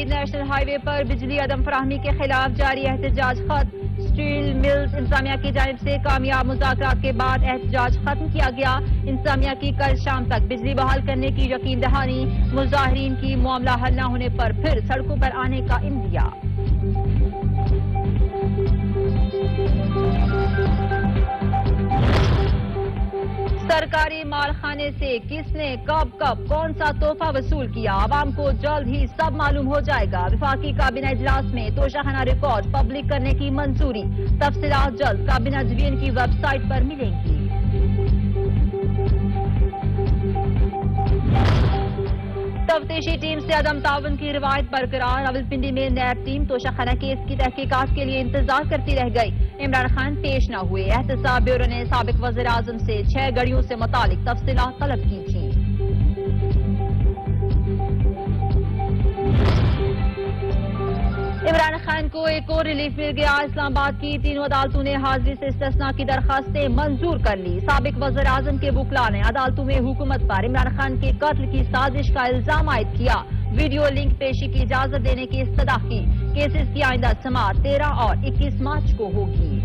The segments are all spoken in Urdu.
نیشنل ہائی وے پر بجلی عدم فراہمی کے خلاف جاری احتجاج خط اسٹیل ملز انتظامیہ کی جانب سے کامیاب مذاکرات کے بعد احتجاج ختم کیا گیا. انتظامیہ کی کل شام تک بجلی بحال کرنے کی یقین دہانی. مظاہرین کی معاملہ حل نہ ہونے پر پھر سڑکوں پر آنے کا اندیا. سرکاری مال خانے سے کس نے کب کون سا تحفہ وصول کیا، عوام کو جلد ہی سب معلوم ہو جائے گا. وفاقی کابینہ اجلاس میں توشہ ریکارڈ پبلک کرنے کی منظوری. تفصیلات جلد کابینہ ڈویژن کی ویب سائٹ پر ملیں گی. تفتیشی ٹیم سے عدم تعاون کی روایت برقرار. راولپنڈی میں نیب ٹیم توشہ خانہ کیس کی تحقیقات کے لیے انتظار کرتی رہ گئی. عمران خان پیش نہ ہوئے. احتساب بیورو نے سابق وزیر اعظم سے 6 گڑیوں سے متعلق تفصیلات طلب کی تھی. عمران خان کو ایک اور ریلیف مل گیا. اسلام آباد کی 3 عدالتوں نے حاضری سے استثناء کی درخواستیں منظور کر لی. سابق وزیر اعظم کے وکلاء نے عدالتوں میں حکومت پر عمران خان کے قتل کی سازش کا الزام عائد کیا. ویڈیو لنک پیشی کی اجازت دینے کی استدعا کی. کیسز کی آئندہ سماعت 13 اور 21 مارچ کو ہوگی.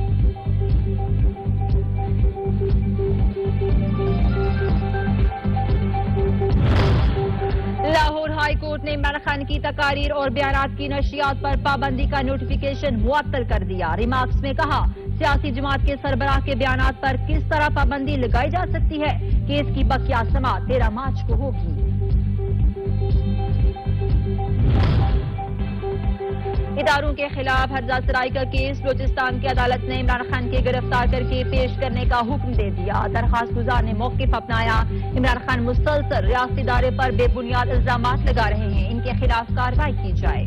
لاہور ہائی کورٹ نے عمران خان کی تقاریر اور بیانات کی نشریات پر پابندی کا نوٹیفیکیشن معطل کر دیا. ریمارکس میں کہا سیاسی جماعت کے سربراہ کے بیانات پر کس طرح پابندی لگائی جا سکتی ہے. کیس کی بقیہ سماعت 13 مارچ کو ہوگی. اداروں کے خلاف ہرزہ سرائی کا کیس. بلوچستان کی عدالت نے عمران خان کے گرفتار کر کے پیش کرنے کا حکم دے دیا. درخواست گزار نے موقف اپنایا. عمران خان مسلسل ریاستی ادارے پر بے بنیاد الزامات لگا رہے ہیں. ان کے خلاف کارروائی کی جائے.